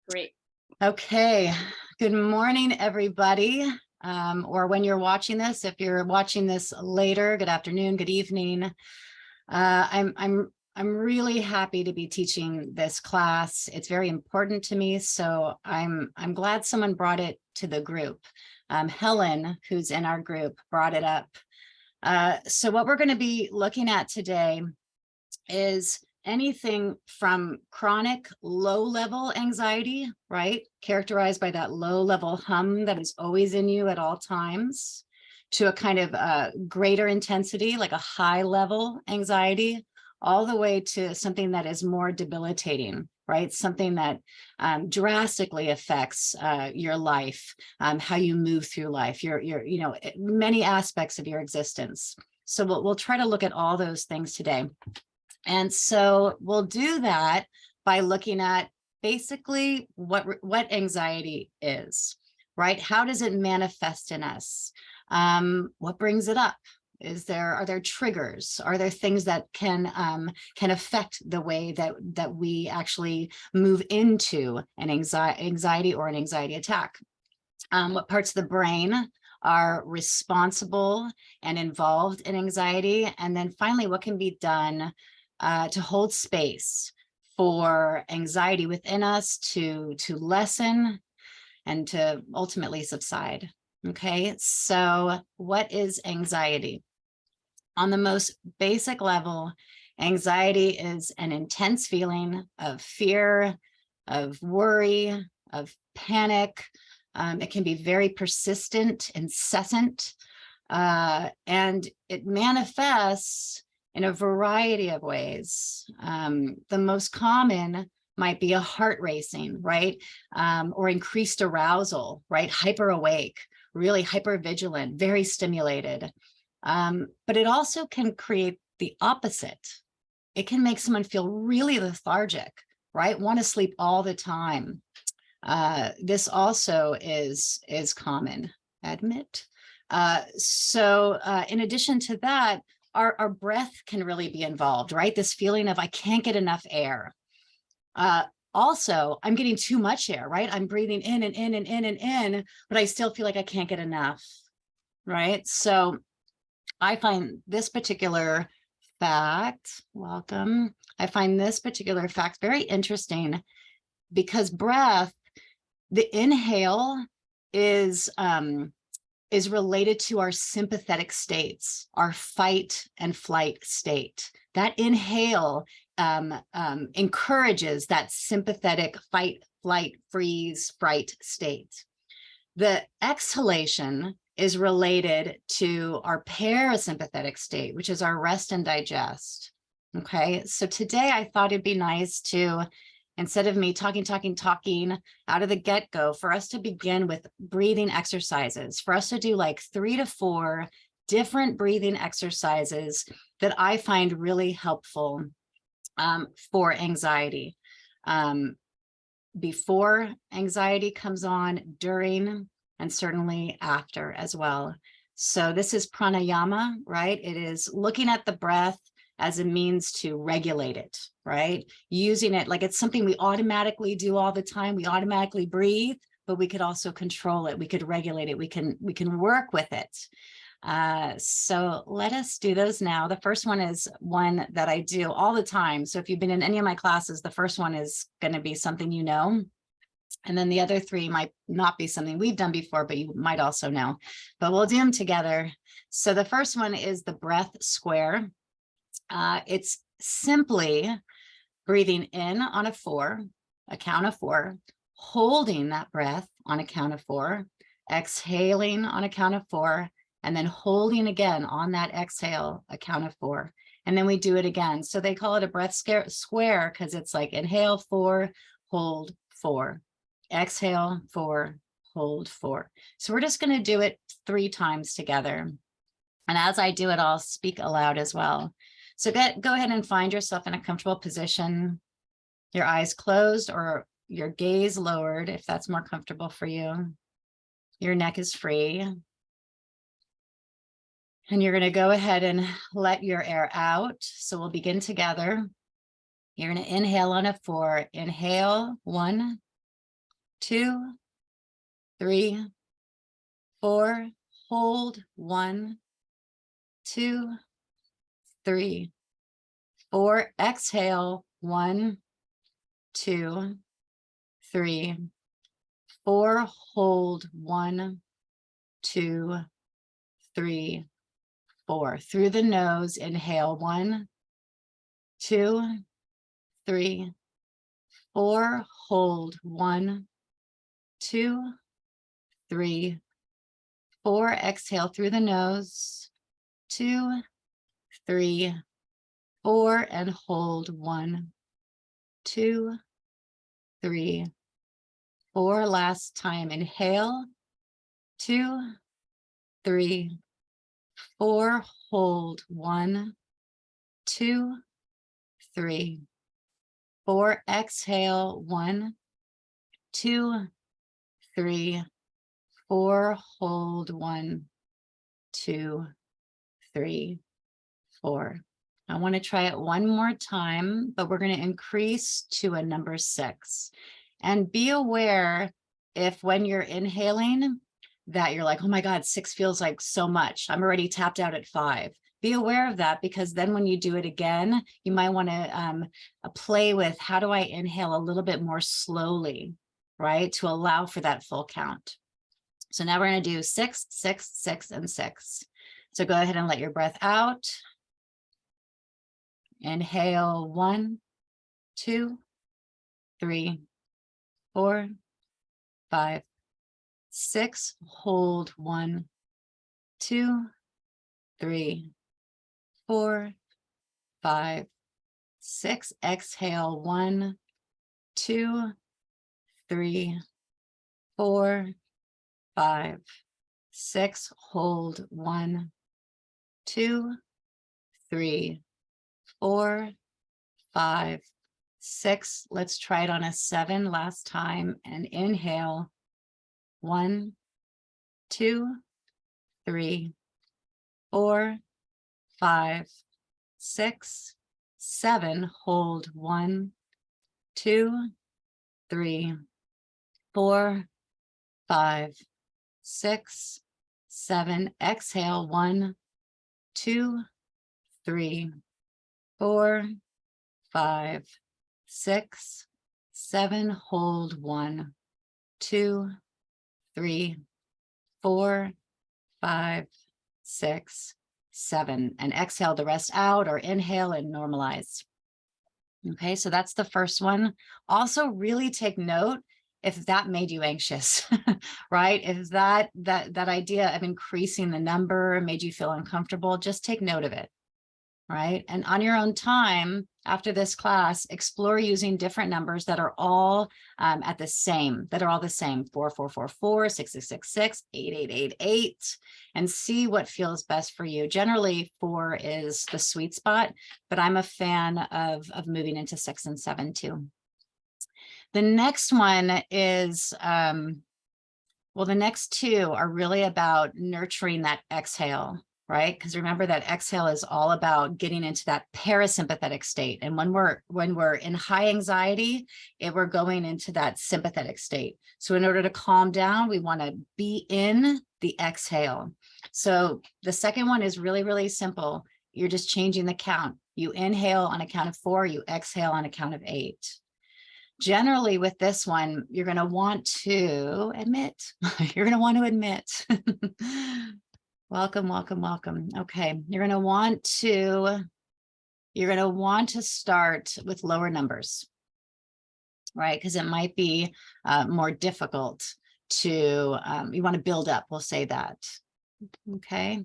Great. Okay, good morning, everybody. Or when you're watching this, if you're watching this later, good afternoon, good evening. I'm really happy to be teaching this class. It's very important to me, so I'm glad someone brought it to the group. Helen, who's in our group, brought it up. So what we're going to be looking at today is anything from chronic low-level anxiety, right? Characterized by that low-level hum that is always in you at all times, to a kind of greater intensity, like a high-level anxiety, all the way to something that is more debilitating, right? Something that drastically affects your life, how you move through life, your many aspects of your existence. So we'll try to look at all those things today. And so we'll do that by looking at basically what anxiety is, right? How does it manifest in us? What brings it up? Are there triggers? Are there things that can affect the way that we actually move into an anxiety or an anxiety attack? What parts of the brain are responsible and involved in anxiety? And then finally, what can be done to hold space for anxiety within us to lessen and to ultimately subside. Okay, so what is anxiety? On the most basic level, anxiety is an intense feeling of fear, of worry, of panic. It can be very persistent, incessant, and it manifests in a variety of ways. The most common might be a heart racing, right? Or increased arousal, right? Hyper awake, really hyper vigilant, very stimulated. But it also can create the opposite. It can make someone feel really lethargic, right? Want to sleep all the time. This also is common, admit. So in addition to that, our breath can really be involved, right? This feeling of I can't get enough air. Also, I'm getting too much air, right? I'm breathing in and in and in and in, but I still feel like I can't get enough, right? So I find this particular fact, welcome. I find this particular fact very interesting because breath, the inhale is related to our sympathetic states, our fight and flight state. That inhale encourages that sympathetic fight, flight, freeze, fright state. The exhalation is related to our parasympathetic state, which is our rest and digest. Okay, so today I thought it'd be nice to, instead of me talking out of the get-go, for us to begin with breathing exercises, for us to do like 3 to 4 different breathing exercises that I find really helpful for anxiety. Before anxiety comes on, during, and certainly after as well. So this is pranayama, right? It is looking at the breath as a means to regulate it, right? Using it like it's something we automatically do all the time. We automatically breathe, but we could also control it. We could regulate it. We can work with it. So let us do those now. The first one is one that I do all the time. So if you've been in any of my classes, the first one is going to be something you know. And then the other 3 might not be something we've done before, but you might also know. But we'll do them together. So the first one is the breath square. It's simply breathing in on a 4, a count of 4, holding that breath on a count of 4, exhaling on a count of 4, and then holding again on that exhale, a count of 4. And then we do it again. So they call it a breath square because it's like inhale 4, hold 4, exhale 4, hold 4. So we're just going to do it 3 times together. And as I do it, I'll speak aloud as well. So go ahead and find yourself in a comfortable position, your eyes closed or your gaze lowered if that's more comfortable for you. Your neck is free. And you're going to go ahead and let your air out. So we'll begin together. You're going to inhale on a 4. Inhale, 1, 2, 3, 4, hold, 1, 2, 3, 4, exhale, 1, 2, 3, 4, hold, 1, 2, 3, 4. Through the nose, inhale, 1, 2, 3, 4, hold, 1, 2, 3, 4, exhale through the nose, 2, 3, 4, and hold, 1, 2, 3, 4. Last time, inhale, 2, 3, 4, hold, 1, 2, 3, 4, exhale, 1, 2, 3, 4, hold, 1, 2, 3, 4. I want to try it one more time, but we're going to increase to a number 6. And be aware if when you're inhaling that you're like, oh my God, 6 feels like so much. I'm already tapped out at 5. Be aware of that, because then when you do it again, you might want to play with, how do I inhale a little bit more slowly, right? To allow for that full count. So now we're going to do 6, 6, 6, and 6. So go ahead and let your breath out. Inhale, 1, 2, 3, 4, 5, 6. Hold, 1, 2, 3, 4, 5, 6. Exhale, 1, 2, 3, 4, 5, 6. Hold, 1, 2, 3, 4, 5, 6. Let's try it on a 7 last time. And inhale, 1, 2, 3, 4, 5, 6, 7. Hold, 1, 2, 3, 4, 5, 6, 7. Exhale, 1, 2, 3, 4, 5, 6, 7. Hold, 1, 2, 3, 4, 5, 6, 7. And exhale the rest out, or inhale and normalize. Okay, so that's the first one. Also, really take note if that made you anxious, right? If that idea of increasing the number made you feel uncomfortable, just take note of it. Right? And on your own time, after this class, explore using different numbers that are all that are all the same, 4, 4, 4, 4, 6, 6, 6, 6, 8, 8, 8, 8, and see what feels best for you. Generally, 4 is the sweet spot, but I'm a fan of moving into 6 and 7 too. The next one is, well, the next 2 are really about nurturing that exhale. Right? Because remember that exhale is all about getting into that parasympathetic state. And when we're in high anxiety, we're going into that sympathetic state. So in order to calm down, we want to be in the exhale. So the second one is really, really simple. You're just changing the count. You inhale on a count of 4, you exhale on a count of 8. Generally with this one, you're going to want to admit, you're going to want to admit. Welcome, welcome, welcome. Okay, you're going to want to start with lower numbers, right? Because it might be more difficult to, you want to build up, we'll say that. Okay,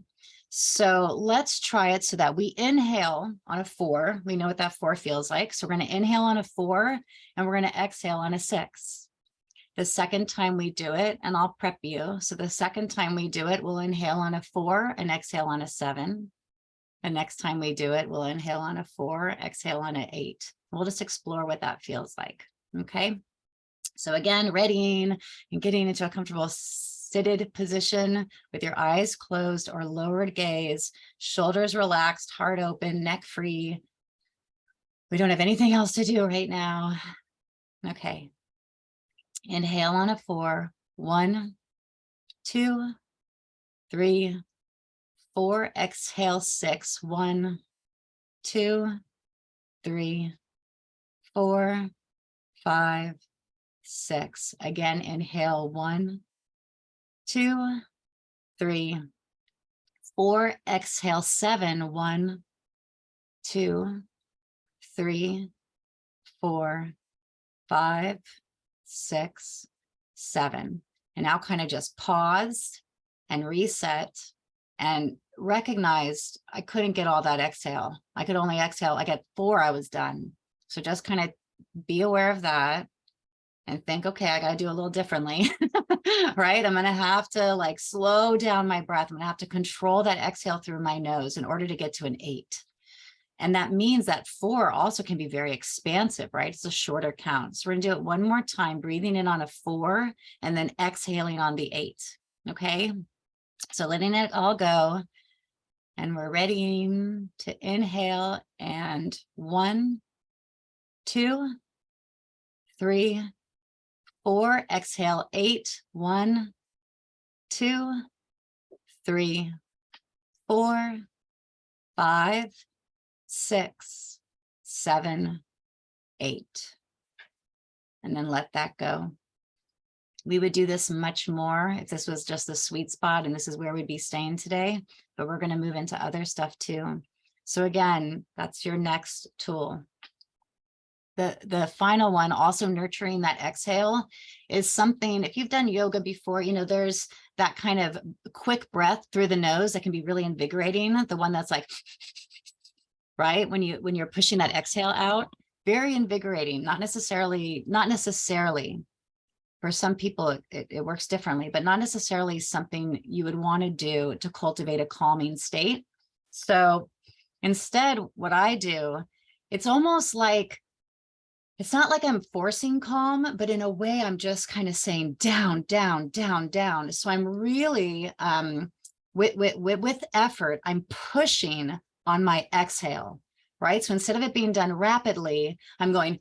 so let's try it so that we inhale on a 4. We know what that 4 feels like. So we're going to inhale on a 4 and we're going to exhale on a 6. The second time we do it, and I'll prep you. So the second time we do it, we'll inhale on a 4 and exhale on a 7. The next time we do it, we'll inhale on a 4, exhale on an 8. We'll just explore what that feels like. Okay. So again, readying and getting into a comfortable seated position with your eyes closed or lowered gaze, shoulders relaxed, heart open, neck free. We don't have anything else to do right now. Okay. Inhale on a 4. 1, 2, 3, 4. Exhale 6. 1, 2, 3, 4, 5, 6. Again, inhale 1, 2, 3, 4. Exhale 7. 1, 2, 3, 4, 5, 6, 7. And now kind of just pause and reset and recognize I couldn't get all that exhale. I could only exhale, like at 4, I was done. So just kind of be aware of that and think, okay, I got to do a little differently, right? I'm going to have to like slow down my breath. I'm going to have to control that exhale through my nose in order to get to an 8. And that means that 4 also can be very expansive, right? It's a shorter count. So we're going to do it one more time, breathing in on a 4 and then exhaling on the 8. Okay. So letting it all go. And we're ready to inhale. And 1, 2, 3, 4. Exhale 8. 1, 2, 3, 4, 5, 6, 7, 8. And then let that go. We would do this much more if this was just the sweet spot and this is where we'd be staying today, but we're going to move into other stuff too. So again, that's your next tool. The final one, also nurturing that exhale, is something, if you've done yoga before, you know, there's that kind of quick breath through the nose that can be really invigorating. The one that's like, right? When you're pushing that exhale out, very invigorating, not necessarily, for some people, it works differently, but not necessarily something you would want to do to cultivate a calming state. So instead, what I do, it's almost like, it's not like I'm forcing calm, but in a way, I'm just kind of saying down, down, down, down. So I'm really, with effort, I'm pushing on my exhale, right? So instead of it being done rapidly, I'm going,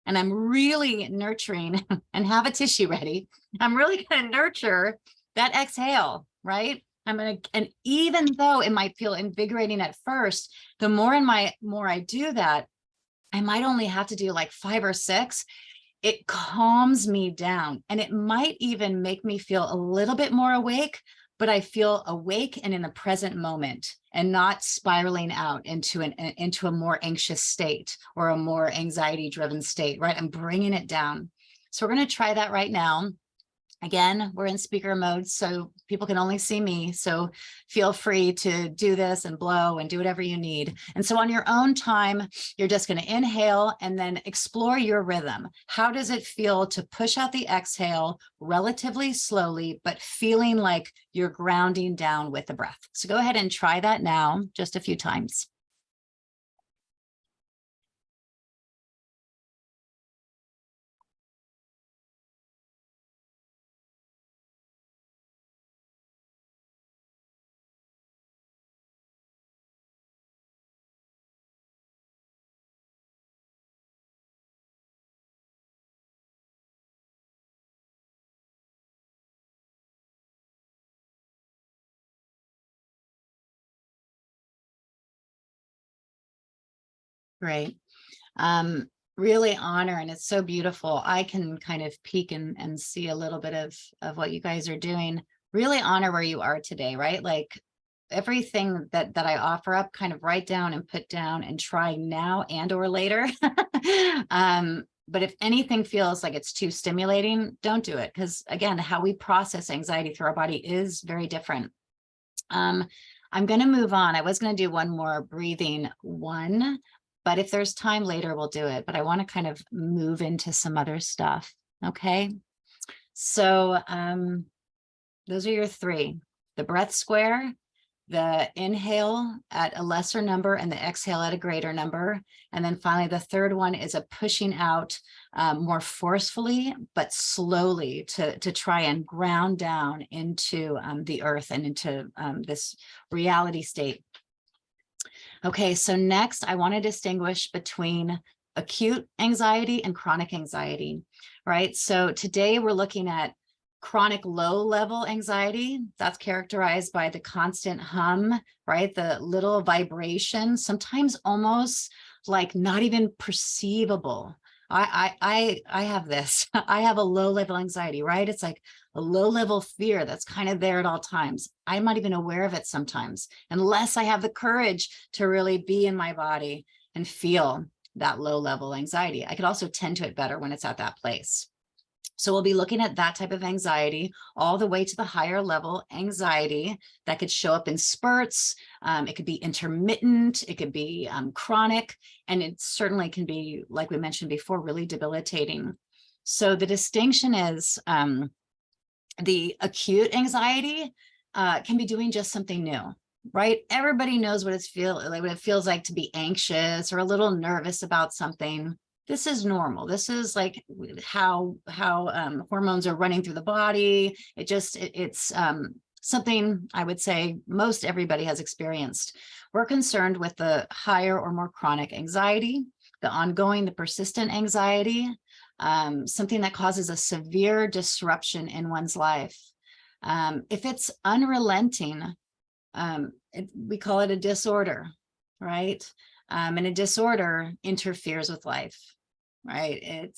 and I'm really nurturing, and have a tissue ready. I'm really going to nurture that exhale, right? And even though it might feel invigorating at first, the more I do that, I might only have to do like 5 or 6. It calms me down, and it might even make me feel a little bit more awake, but I feel awake and in the present moment and not spiraling out into a more anxious state or a more anxiety driven state, right? I'm bringing it down. So we're going to try that right now. Again, we're in speaker mode, so people can only see me. So feel free to do this and blow and do whatever you need. And so on your own time, you're just going to inhale and then explore your rhythm. How does it feel to push out the exhale relatively slowly, but feeling like you're grounding down with the breath? So go ahead and try that now, just a few times. Great. Really honor, and it's so beautiful. I can kind of peek and see a little bit of what you guys are doing. Really honor where you are today, right? Like everything that I offer up, kind of write down and put down and try now and or later. But if anything feels like it's too stimulating, don't do it. Because again, how we process anxiety through our body is very different. I'm going to move on. I was going to do one more breathing one, but if there's time later, we'll do it. But I want to kind of move into some other stuff. Okay. So those are your 3, the breath square, the inhale at a lesser number and the exhale at a greater number. And then finally, the third one is a pushing out more forcefully, but slowly to try and ground down into the earth and into this reality state. Okay, so next I want to distinguish between acute anxiety and chronic anxiety, right? So today we're looking at chronic low level anxiety. That's characterized by the constant hum, right? The little vibration, sometimes almost like not even perceivable. I have this. I have a low level anxiety, right? It's like a low level fear that's kind of there at all times. I'm not even aware of it sometimes, unless I have the courage to really be in my body and feel that low level anxiety. I could also tend to it better when it's at that place. So we'll be looking at that type of anxiety all the way to the higher level anxiety that could show up in spurts. It could be intermittent, it could be chronic, and it certainly can be, like we mentioned before, really debilitating. So the distinction is the acute anxiety can be doing just something new, right? Everybody knows what what it feels like to be anxious or a little nervous about something. This is normal. This is like how hormones are running through the body. It's something I would say most everybody has experienced. We're concerned with the higher or more chronic anxiety, the ongoing, the persistent anxiety, something that causes a severe disruption in one's life. If it's unrelenting, we call it a disorder, right? And a disorder interferes with life, right?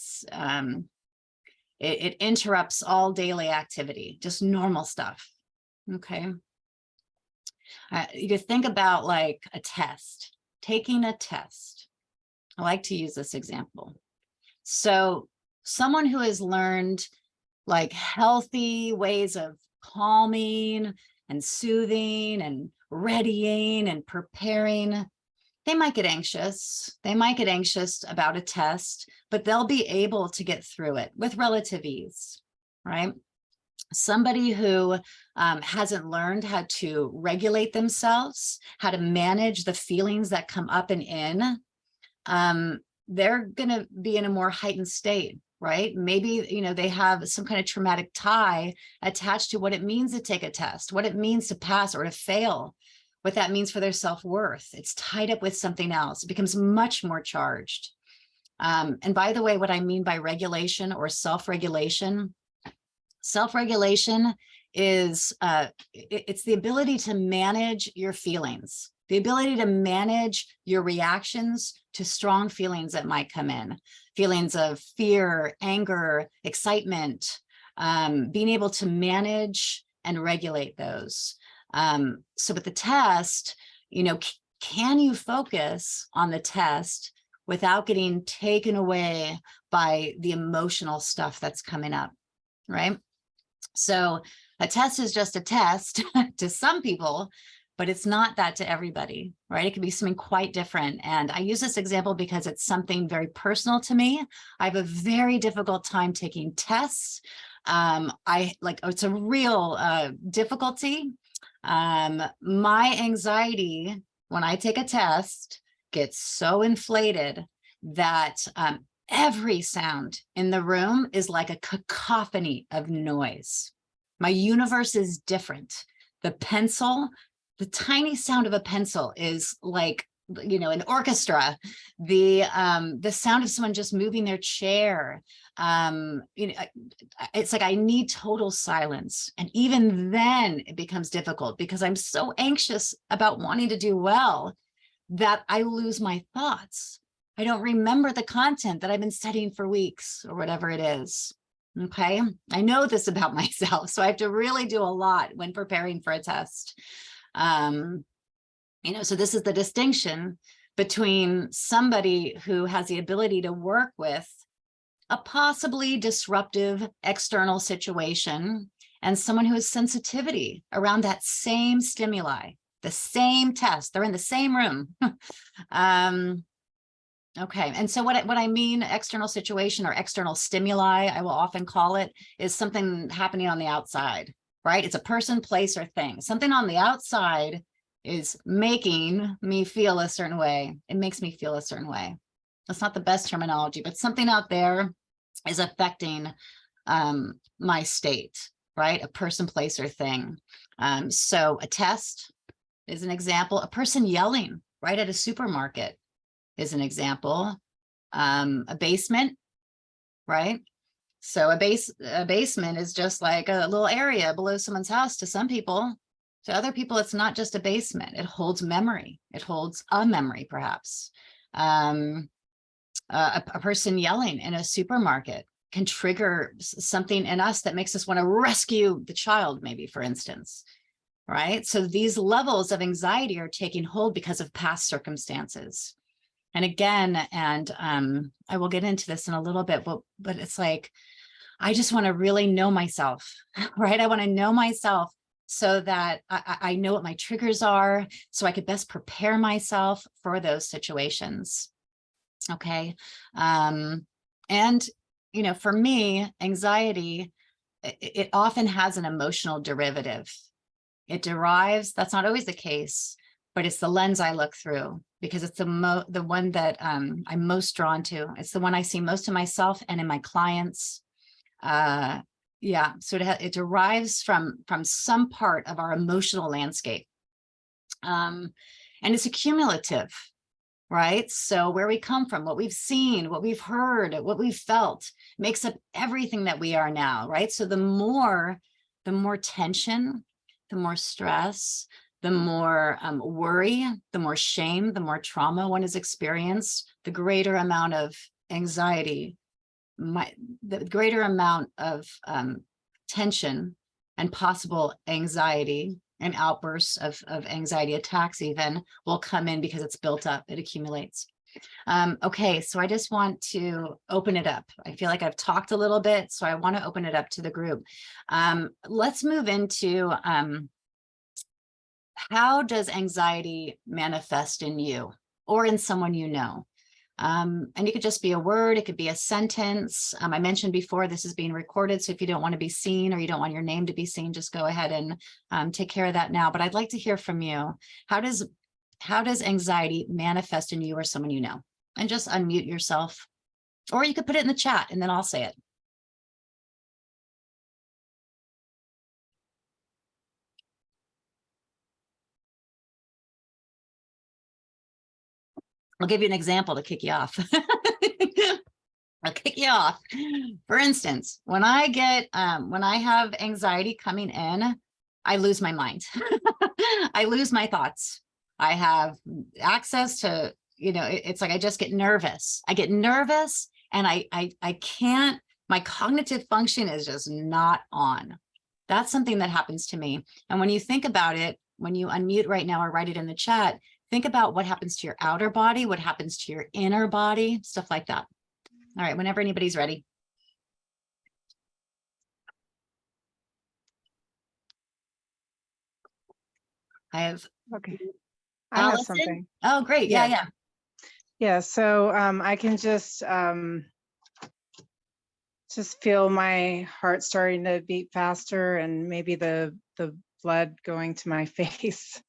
It interrupts all daily activity, just normal stuff. Okay. You think about like a test, taking a test. I like to use this example. So someone who has learned like healthy ways of calming and soothing and readying and preparing, they might get anxious. They might get anxious about a test, but they'll be able to get through it with relative ease, right? Somebody who hasn't learned how to regulate themselves, how to manage the feelings that come up and in, they're going to be in a more heightened state, right? Maybe, you know, they have some kind of traumatic tie attached to what it means to take a test, what it means to pass or to fail, what that means for their self-worth. It's tied up with something else. It becomes much more charged. And by the way, what I mean by regulation or self-regulation is it's the ability to manage your feelings, the ability to manage your reactions to strong feelings that might come in, feelings of fear, anger, excitement, being able to manage and regulate those. So with the test, you know, can you focus on the test without getting taken away by the emotional stuff that's coming up, right? So a test is just a test to some people, but it's not that to everybody, right? It can be something quite different. And I use this example because it's something very personal to me. I have a very difficult time taking tests. It's a real difficulty. My anxiety when I take a test gets so inflated that every sound in the room is like a cacophony of noise. My universe is different. The pencil, the tiny sound of a pencil is like, you know, an orchestra. The sound of someone just moving their chair. You know, it's like I need total silence. And even then it becomes difficult because I'm so anxious about wanting to do well that I lose my thoughts. I don't remember the content that I've been studying for weeks or whatever it is. Okay. I know this about myself, so I have to really do a lot when preparing for a test. You know, so this is the distinction between somebody who has the ability to work with a possibly disruptive external situation and someone who has sensitivity around that same stimuli, the same test. They're in the same room. Okay, and so what I mean external situation or external stimuli, I will often call it, is something happening on the outside, right? It's a person, place, or thing. Something on the outside is making me feel a certain way. It makes me feel a certain way. That's not the best terminology, but something out there is affecting my state, right? A person, place, or thing. So a test is an example. A person yelling right at a supermarket is an example. A basement, right? So a basement is just like a little area below someone's house to some people. To other people, it's not just a basement. It holds memory. It holds a memory, perhaps. A person yelling in a supermarket can trigger something in us that makes us want to rescue the child, maybe, for instance, right? So these levels of anxiety are taking hold because of past circumstances. And again, I will get into this in a little bit, but it's like, I just want to really know myself, right? I want to know myself so that I know what my triggers are, so I could best prepare myself for those situations. Okay. And, you know, for me, anxiety, it often has an emotional derivative. It derives, that's not always the case, but it's the lens I look through, because it's the one that I'm most drawn to. It's the one I see most in myself and in my clients. Yeah, so it derives from some part of our emotional landscape. And it's accumulative, right? So where we come from, what we've seen, what we've heard, what we've felt makes up everything that we are now, right? So the more tension, the more stress, the more worry, the more shame, the more trauma one has experienced, the greater amount of anxiety, the greater amount of tension and possible anxiety and outbursts of anxiety attacks even will come in, because it's built up, it accumulates. Okay, so I just want to open it up. I feel like I've talked a little bit, so I want to open it up to the group. Let's move into how does anxiety manifest in you or in someone you know? And it could just be a word, it could be a sentence. I mentioned before, this is being recorded, so if you don't want to be seen or you don't want your name to be seen, just go ahead and take care of that now. But I'd like to hear from you. How does anxiety manifest in you or someone you know? And just unmute yourself, or you could put it in the chat and then I'll say it. I'll give you an example to kick you off. I'll kick you off. For instance, when I have anxiety coming in, I lose my mind. I lose my thoughts. I have access to, you know, it's like I just get nervous. I get nervous and I can't, my cognitive function is just not on. That's something that happens to me. And when you think about it, when you unmute right now or write it in the chat, think about what happens to your outer body, what happens to your inner body, stuff like that. All right, whenever anybody's ready. I have. Okay. I have something. Oh, great. Yeah. Yeah. So I can just feel my heart starting to beat faster, and maybe the blood going to my face.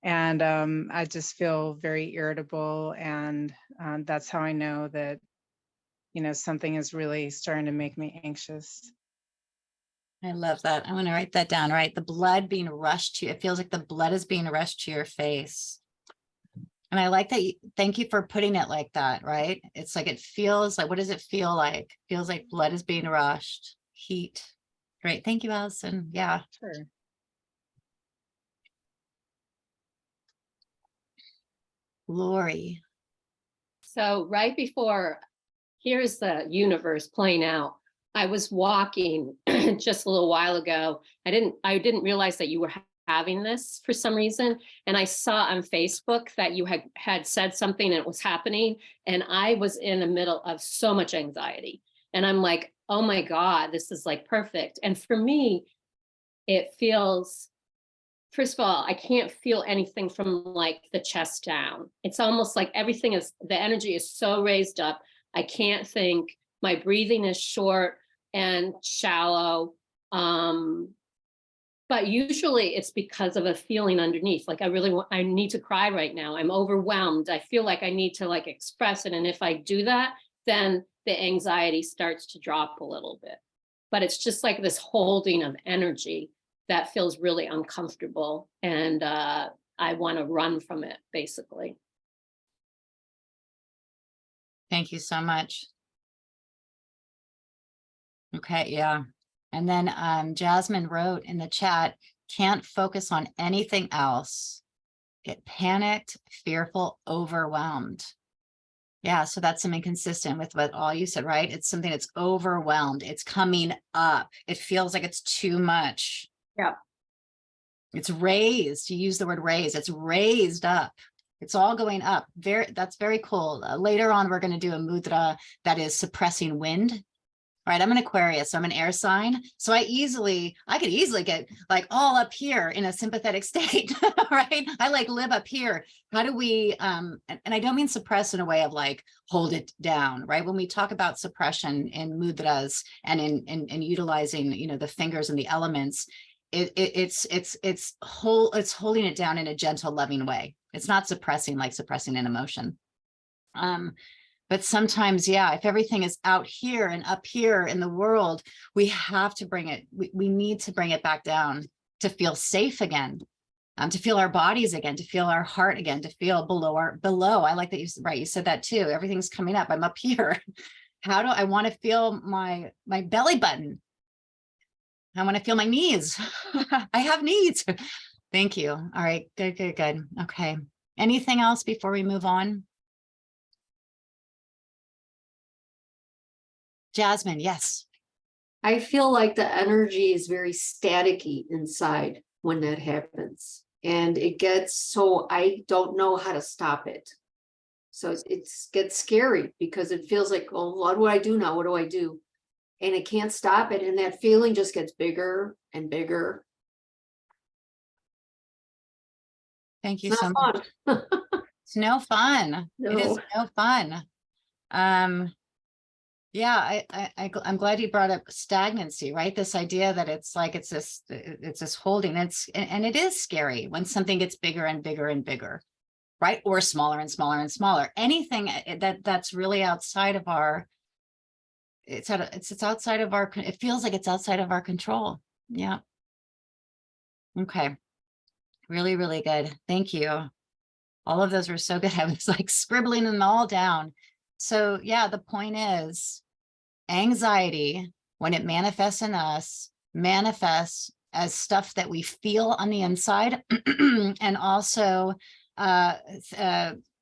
And I just feel very irritable, and that's how I know that, you know, something is really starting to make me anxious. I love that. I'm going to write that down, right? The blood being rushed to you. It feels like the blood is being rushed to your face. And I like that. Thank you for putting it like that, right? It's like, it feels like, what does it feel like? It feels like blood is being rushed, heat. Great. Thank you, Allison. Yeah. Sure. Lori. So right before, here's the universe playing out. I was walking just a little while ago. I didn't realize that you were having this for some reason. And I saw on Facebook that you had said something and it was happening. And I was in the middle of so much anxiety. And I'm like, oh my God, this is like perfect. And for me, it feels, first of all, I can't feel anything from like the chest down. It's almost like everything is, the energy is so raised up. I can't think. My breathing is short and shallow. But usually it's because of a feeling underneath. Like I need to cry right now. I'm overwhelmed. I feel like I need to like express it. And if I do that, then the anxiety starts to drop a little bit. But it's just like this holding of energy that feels really uncomfortable. And I want to run from it, basically. Thank you so much. Okay, yeah. And then Jasmine wrote in the chat, can't focus on anything else. Get panicked, fearful, overwhelmed. Yeah, so that's something consistent with what all you said, right? It's something that's overwhelmed. It's coming up. It feels like it's too much. Yeah. It's raised. You use the word raised. It's raised up. It's all going up. That's very cool. Later on, we're going to do a mudra that is suppressing wind. Right, I'm an Aquarius, so I'm an air sign. So I could easily get like all up here in a sympathetic state, right? I like live up here. How do we, and I don't mean suppress in a way of like hold it down, right? When we talk about suppression in mudras and in utilizing, you know, the fingers and the elements, it's holding it down in a gentle, loving way. It's not suppressing like suppressing an emotion. But sometimes, yeah, if everything is out here and up here in the world, we have to bring it, we need to bring it back down to feel safe again, to feel our bodies again, to feel our heart again, to feel below. I like that you said that too. Everything's coming up. I'm up here. How do I want to feel my belly button? I want to feel my knees. I have needs. Thank you. All right, good. Okay. Anything else before we move on? Jasmine, yes. I feel like the energy is very staticky inside when that happens. And it gets so I don't know how to stop it. So it gets scary because it feels like, oh, what do I do now? What do I do? And it can't stop it. And that feeling just gets bigger and bigger. Thank you It's so not much. fun. It's no fun. It is no fun. Yeah, I'm glad you brought up stagnancy, right? This idea that it's like it's this holding. And it is scary when something gets bigger and bigger and bigger, right? Or smaller and smaller and smaller. Anything that's really outside of our, it's outside of our, it feels like it's outside of our control. Yeah. Okay. Really, really good. Thank you. All of those were so good. I was like scribbling them all down. So yeah, the point is anxiety, when it manifests in us, manifests as stuff that we feel on the inside and also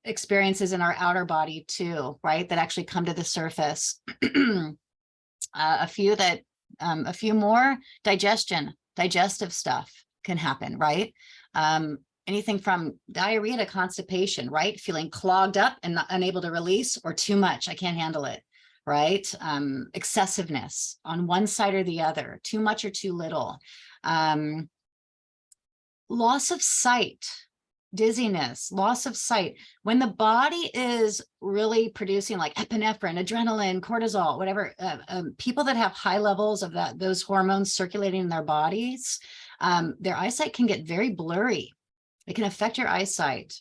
experiences in our outer body too, right? That actually come to the surface. A few more digestive stuff can happen, right? Anything from diarrhea to constipation, right? Feeling clogged up and unable to release, or too much, I can't handle it, right? Excessiveness on one side or the other, too much or too little. Loss of sight, dizziness, loss of sight. When the body is really producing like epinephrine, adrenaline, cortisol, whatever, people that have high levels of those hormones circulating in their bodies, their eyesight can get very blurry. It can affect your eyesight.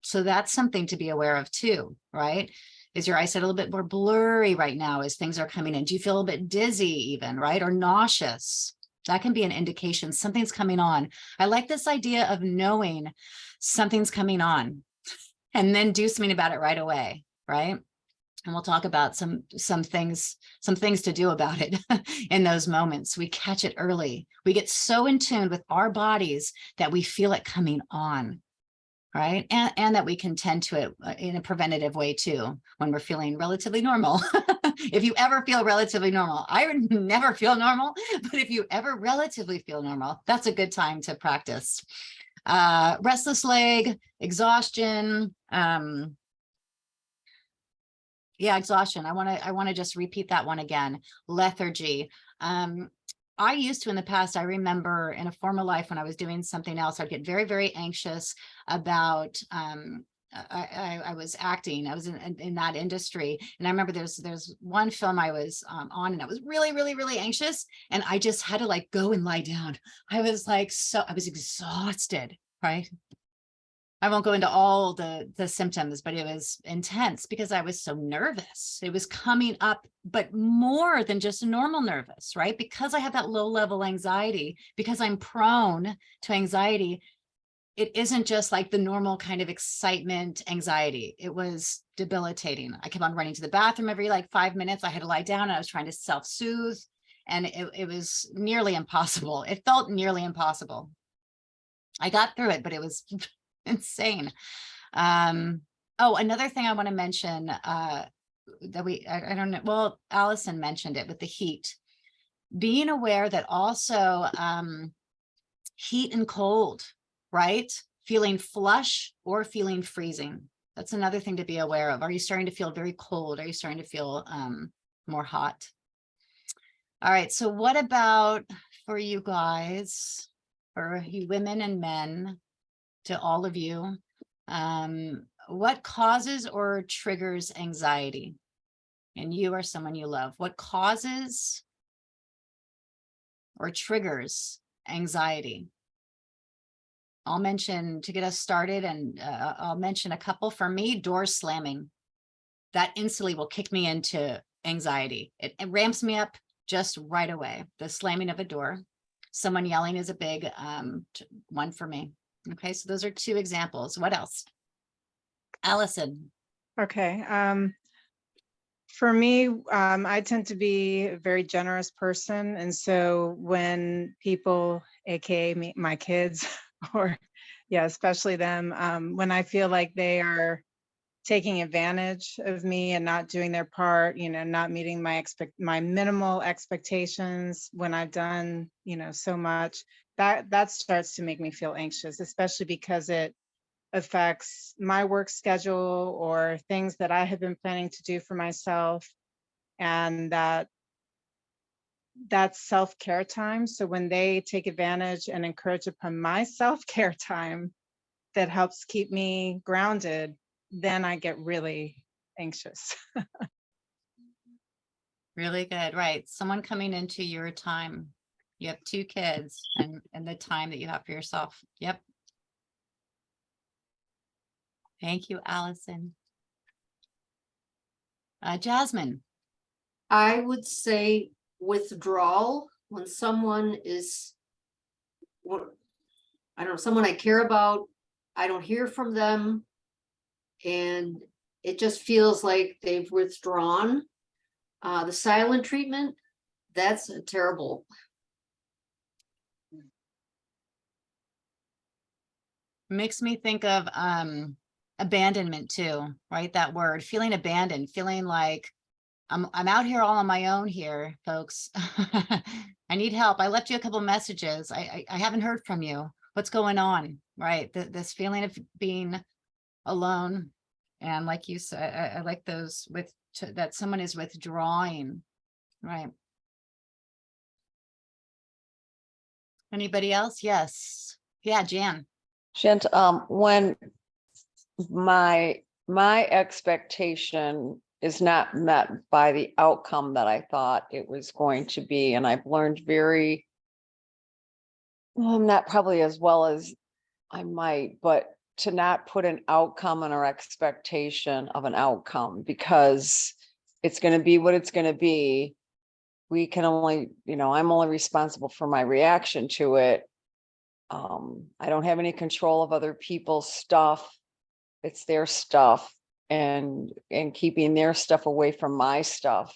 So that's something to be aware of too, right? Is your eyesight a little bit more blurry right now as things are coming in? Do you feel a little bit dizzy even, right? Or nauseous? That can be an indication something's coming on. I like this idea of knowing something's coming on and then do something about it right away, right? And we'll talk about some things to do about it in those moments. We catch it early. We get so in tune with our bodies that we feel it coming on, right? And that we can tend to it in a preventative way too, when we're feeling relatively normal. If you ever feel relatively normal, I would never feel normal, but if you ever relatively feel normal, that's a good time to practice. Restless leg, exhaustion, yeah, exhaustion. I want to just repeat that one again. Lethargy. I used to in the past, I remember in a former life when I was doing something else, I'd get very, very anxious about, I was acting, I was in that industry. And I remember there's one film I was on and I was really, really, really anxious. And I just had to like go and lie down. I was like, I was exhausted, right? I won't go into all the symptoms, but it was intense because I was so nervous. It was coming up, but more than just normal nervous, right? Because I have that low level anxiety, because I'm prone to anxiety, it isn't just like the normal kind of excitement, anxiety. It was debilitating. I kept on running to the bathroom every like 5 minutes. I had to lie down and I was trying to self-soothe, and it was nearly impossible. It felt nearly impossible. I got through it, but it was insane. Oh, another thing I want to mention, that I don't know, well, Allison mentioned it with the heat. Being aware that also heat and cold, right? Feeling flush or feeling freezing. That's another thing to be aware of. Are you starting to feel very cold? Are you starting to feel more hot? All right, so what about for you guys, for you women and men, to all of you, what causes or triggers anxiety? And you are someone you love. What causes or triggers anxiety? I'll mention, to get us started, and I'll mention a couple. For me, doors slamming. That instantly will kick me into anxiety. It ramps me up just right away. The slamming of a door. Someone yelling is a big one for me. Okay, so those are 2 examples. What else? Allison. Okay. For me, I tend to be a very generous person. And so when people, AKA me, my kids, or yeah, especially them, when I feel like they are taking advantage of me and not doing their part, not meeting my minimal expectations when I've done, so much, that starts to make me feel anxious, especially because it affects my work schedule or things that I have been planning to do for myself. And that's self-care time. So when they take advantage and encourage upon my self-care time that helps keep me grounded, then I get really anxious. Really good. Right. Someone coming into your time. You have 2 kids and the time that you have for yourself. Yep. Thank you, Allison. Jasmine. I would say withdrawal when someone is, I don't know, someone I care about, I don't hear from them, and it just feels like they've withdrawn. The silent treatment, that's terrible. Makes me think of abandonment too, right? That word, feeling abandoned, feeling like I'm out here all on my own here, folks. I need help. I left you a couple messages. I haven't heard from you. What's going on? Right. This feeling of being alone. And like you said, I like those that someone is withdrawing. Right. Anybody else? Yes. Yeah, Jan. When my expectation is not met by the outcome that I thought it was going to be, and I've learned not probably as well as I might, but to not put an outcome on our expectation of an outcome, because it's going to be what it's going to be. We can only, I'm only responsible for my reaction to it. I don't have any control of other people's stuff. It's their stuff, and keeping their stuff away from my stuff.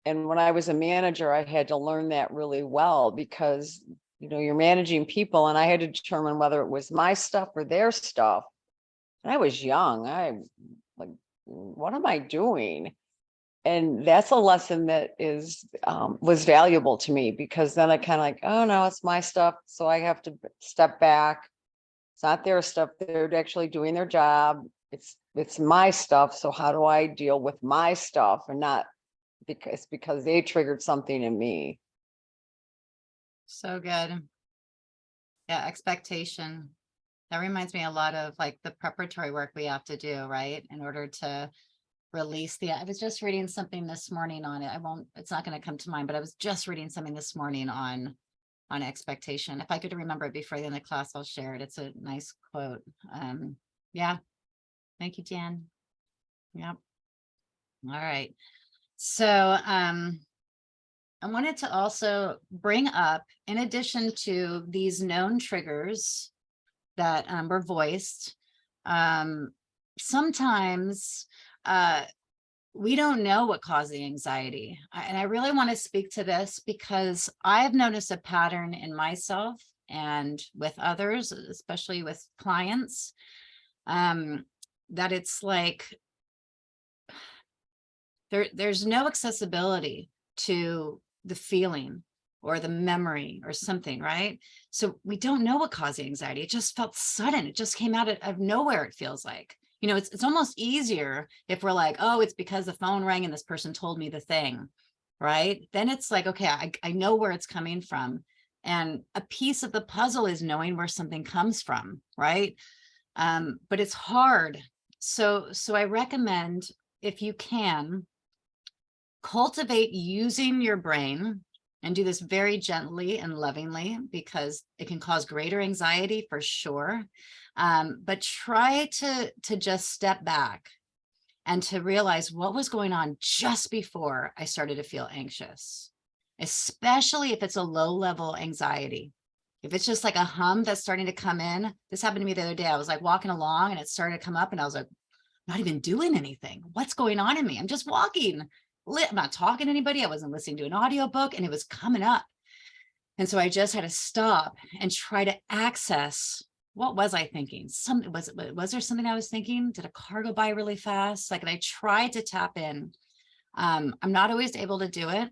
And when I was a manager, I had to learn that really well, because, you're managing people, and I had to determine whether it was my stuff or their stuff. And I was young. I like, what am I doing? And that's a lesson that was valuable to me, because then I kind of like, oh no, it's my stuff. So I have to step back. It's not their stuff. They're actually doing their job. It's my stuff. So how do I deal with my stuff, and not because they triggered something in me? So good. Yeah, expectation. That reminds me a lot of like the preparatory work we have to do, right? In order to release I was just reading something this morning on it. It's not going to come to mind, but I was just reading something this morning on expectation. If I could remember it before the end of the class, I'll share it. It's a nice quote. Yeah. Thank you, Jan. Yep. All right. So, I wanted to also bring up, in addition to these known triggers, that were voiced. Sometimes we don't know what caused the anxiety. And I really want to speak to this because I've noticed a pattern in myself and with others, especially with clients, that it's like there's no accessibility to the feeling or the memory or something, right? So we don't know what caused the anxiety. It just felt sudden. It just came out of nowhere, it feels like. You know, it's almost easier if we're like, oh, it's because the phone rang and this person told me the thing, right? Then it's like, okay, I know where it's coming from. And a piece of the puzzle is knowing where something comes from, right? But it's hard. So I recommend, if you can, cultivate using your brain, and do this very gently and lovingly because it can cause greater anxiety for sure. But try to just step back and to realize what was going on just before I started to feel anxious, especially if it's a low-level anxiety. If it's just like a hum that's starting to come in. This happened to me the other day. I was like walking along and it started to come up and I was like, not even doing anything. What's going on in me? I'm just walking. I'm not talking to anybody. I wasn't listening to an audiobook and it was coming up. And so I just had to stop and try to access, what was I thinking? Was there something I was thinking? Did a car go by really fast? Like, and I tried to tap in. I'm not always able to do it.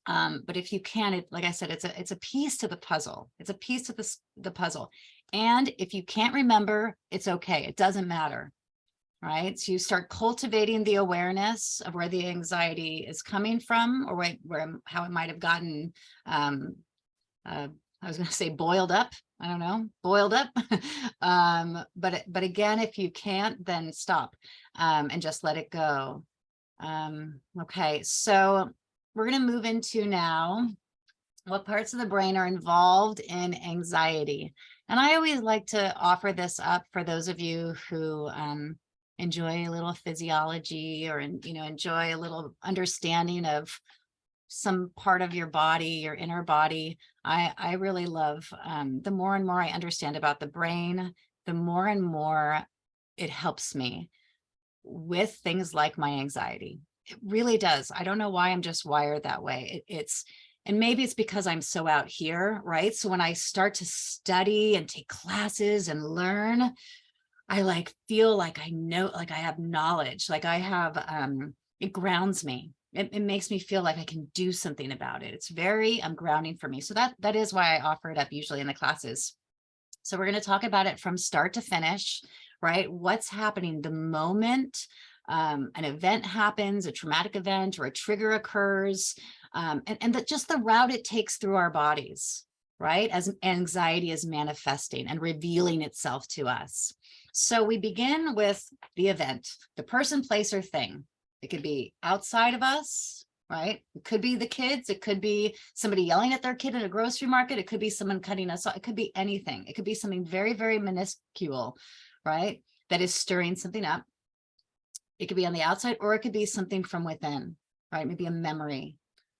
But if you can, like I said, it's a piece to the puzzle. It's a piece of the puzzle. And if you can't remember, it's okay. It doesn't matter. Right. So you start cultivating the awareness of where the anxiety is coming from, or how it might have gotten, I was going to say boiled up. I don't know, boiled up. But again, if you can't, then stop and just let it go. Okay, so we're going to move into now what parts of the brain are involved in anxiety. And I always like to offer this up for those of you who enjoy a little physiology, or enjoy a little understanding of some part of your body, your inner body. I really love, the more and more I understand about the brain, the more and more it helps me with things like my anxiety. It really does. I don't know why I'm just wired that way. And maybe it's because I'm so out here, right? So when I start to study and take classes and learn, I feel like I know, like I have knowledge, like I have, it grounds me. It makes me feel like I can do something about it. It's very grounding for me. So that is why I offer it up usually in the classes. So we're going to talk about it from start to finish, right? What's happening the moment an event happens, a traumatic event or a trigger occurs, and just the route it takes through our bodies, right? As anxiety is manifesting and revealing itself to us. So we begin with the event, the person, place, or thing. It could be outside of us, right? It could be the kids. It could be somebody yelling at their kid in a grocery market. It could be someone cutting us off. It could be anything. It could be something very, very minuscule, right? That is stirring something up. It could be on the outside, or it could be something from within, right? Maybe a memory,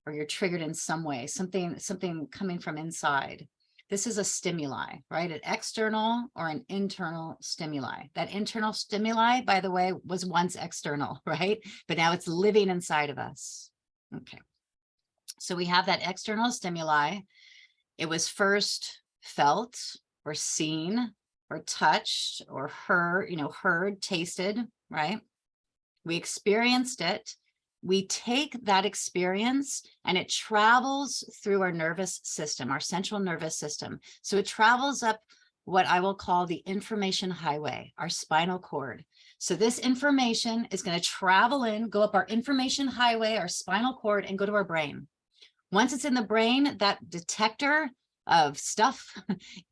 or you're triggered in some way, something coming from inside. This is a stimuli, right? An external or an internal stimuli. That internal stimuli, by the way, was once external, right? But now it's living inside of us. Okay. So we have that external stimuli. It was first felt or seen or touched or heard, tasted, right? We experienced it. We take that experience and it travels through our nervous system, our central nervous system. So it travels up what I will call the information highway, our spinal cord. So this information is going to travel in, go up our information highway, our spinal cord, and go to our brain. Once it's in the brain, that detector of stuff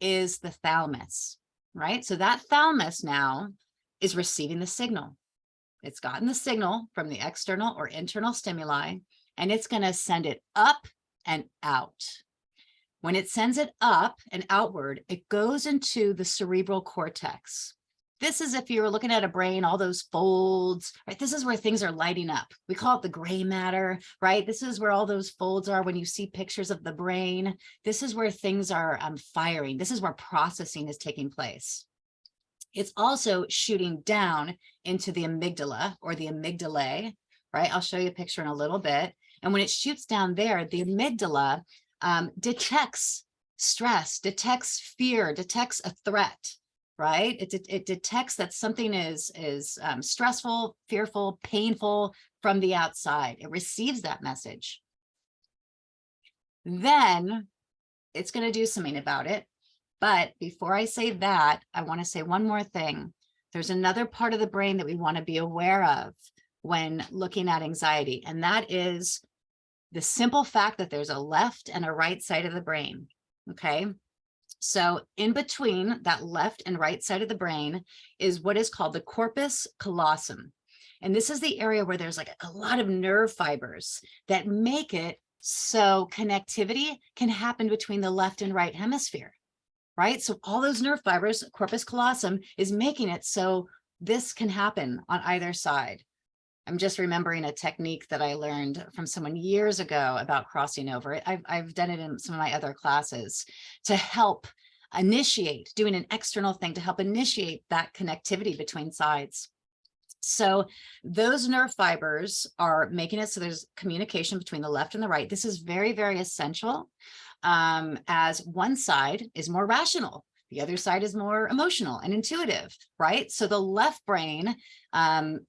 is the thalamus, right? So that thalamus now is receiving the signal. It's gotten the signal from the external or internal stimuli, and it's going to send it up and out. When it sends it up and outward, it goes into the cerebral cortex. This is if you were looking at a brain, all those folds, right? This is where things are lighting up. We call it the gray matter, right? This is where all those folds are when you see pictures of the brain. This is where things are firing. This is where processing is taking place. It's also shooting down into the amygdala or the amygdalae, right? I'll show you a picture in a little bit. And when it shoots down there, the amygdala detects stress, detects fear, detects a threat, right? It detects that something is stressful, fearful, painful from the outside. It receives that message. Then it's going to do something about it. But before I say that, I want to say one more thing. There's another part of the brain that we want to be aware of when looking at anxiety, and that is the simple fact that there's a left and a right side of the brain, okay? So in between that left and right side of the brain is what is called the corpus callosum. And this is the area where there's like a lot of nerve fibers that make it so connectivity can happen between the left and right hemisphere, right? So all those nerve fibers, corpus callosum, is making it so this can happen on either side. I'm just remembering a technique that I learned from someone years ago about crossing over. I've done it in some of my other classes to help initiate, doing an external thing to help initiate that connectivity between sides. So those nerve fibers are making it so there's communication between the left and the right. This is very, very essential, as one side is more rational. The other side is more emotional and intuitive, right? So the left brain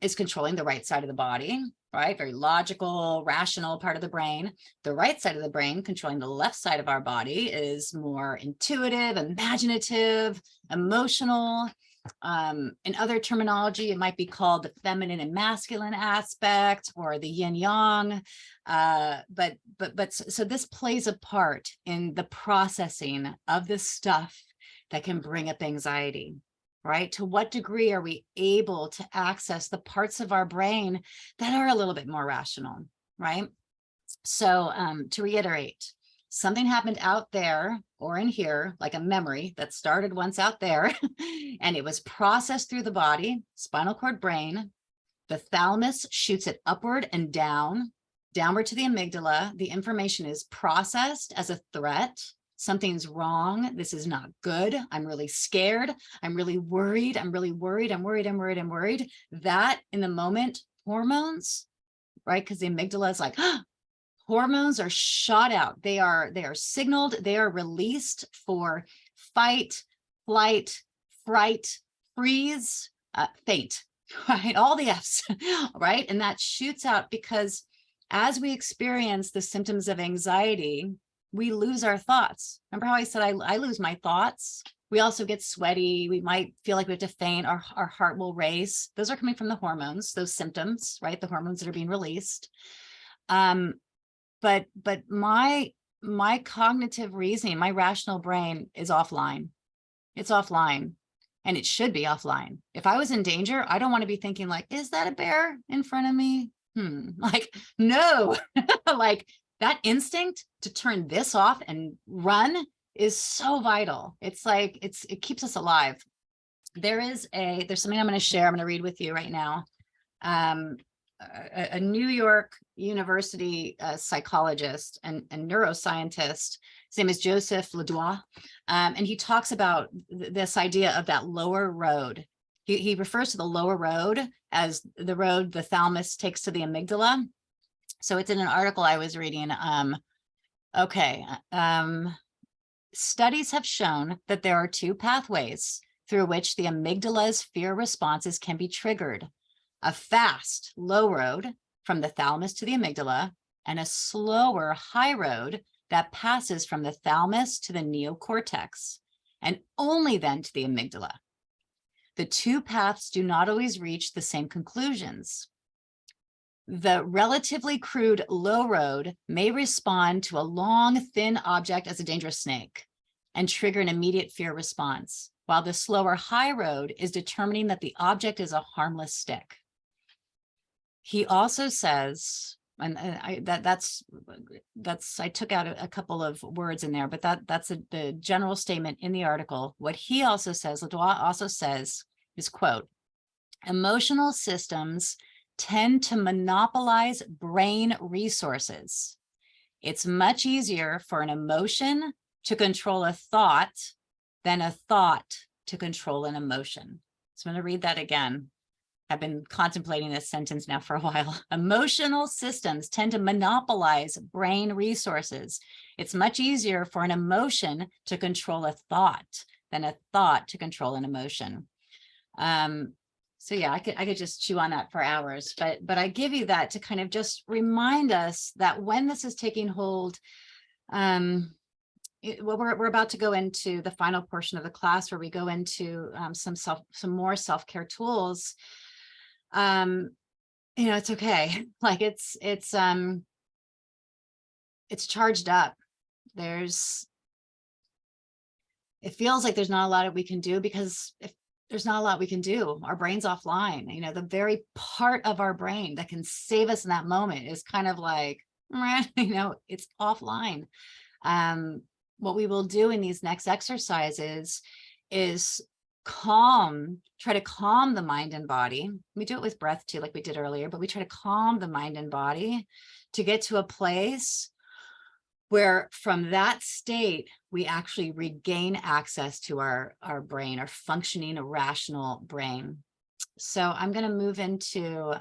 is controlling the right side of the body, right? Very logical, rational part of the brain. The right side of the brain controlling the left side of our body is more intuitive, imaginative, emotional. In other terminology, it might be called the feminine and masculine aspect or the yin yang. So this plays a part in the processing of this stuff that can bring up anxiety, right? To what degree are we able to access the parts of our brain that are a little bit more rational, right? So to reiterate, something happened out there or in here, like a memory that started once out there, and it was processed through the body, spinal cord, brain. The thalamus shoots it upward and down, downward to the amygdala. The information is processed as a threat. Something's wrong. This is not good. I'm really scared. I'm really worried. I'm really worried. I'm worried. I'm worried. I'm worried. That in the moment, hormones, right? Because the amygdala is like, hormones are shot out. They are signaled. They are released for fight, flight, fright, freeze, faint, right? All the F's, right? And that shoots out because as we experience the symptoms of anxiety, we lose our thoughts. Remember how I said I lose my thoughts? We also get sweaty. We might feel like we have to faint. Our heart will race. Those are coming from the hormones, those symptoms, right? The hormones that are being released. But my cognitive reasoning, my rational brain is offline. It's offline, and it should be offline. If I was in danger, I don't want to be thinking like, is that a bear in front of me? Like, no, like that instinct to turn this off and run is so vital. It's like, it keeps us alive. There's something I'm going to share. I'm going to read with you right now. A New York University psychologist and neuroscientist. His name is Joseph Ledoux, and he talks about this idea of that lower road. He refers to the lower road as the road the thalamus takes to the amygdala. So it's in an article I was reading. Studies have shown that there are two pathways through which the amygdala's fear responses can be triggered. A fast, low road from the thalamus to the amygdala, and a slower, high road that passes from the thalamus to the neocortex, and only then to the amygdala. The two paths do not always reach the same conclusions. The relatively crude low road may respond to a long, thin object as a dangerous snake and trigger an immediate fear response, while the slower high road is determining that the object is a harmless stick. He also says, and I took out a couple of words in there, but that's the general statement in the article. What he also says, Ledoux also says, his quote, emotional systems tend to monopolize brain resources. It's much easier for an emotion to control a thought than a thought to control an emotion. So I'm going to read that again. I've been contemplating this sentence now for a while. Emotional systems tend to monopolize brain resources. It's much easier for an emotion to control a thought than a thought to control an emotion. So yeah, I could just chew on that for hours, but I give you that to kind of just remind us that when this is taking hold, well, we're about to go into the final portion of the class where we go into some more self-care tools. It's okay. Like it's charged up. It feels like there's not a lot that we can do, because if there's not a lot we can do, our brain's offline. The very part of our brain that can save us in that moment is kind of like, it's offline. What we will do in these next exercises is try to calm the mind and body. We do it with breath too, like we did earlier, but we try to calm the mind and body to get to a place where from that state, we actually regain access to our brain, our functioning, rational brain. So I'm going to move into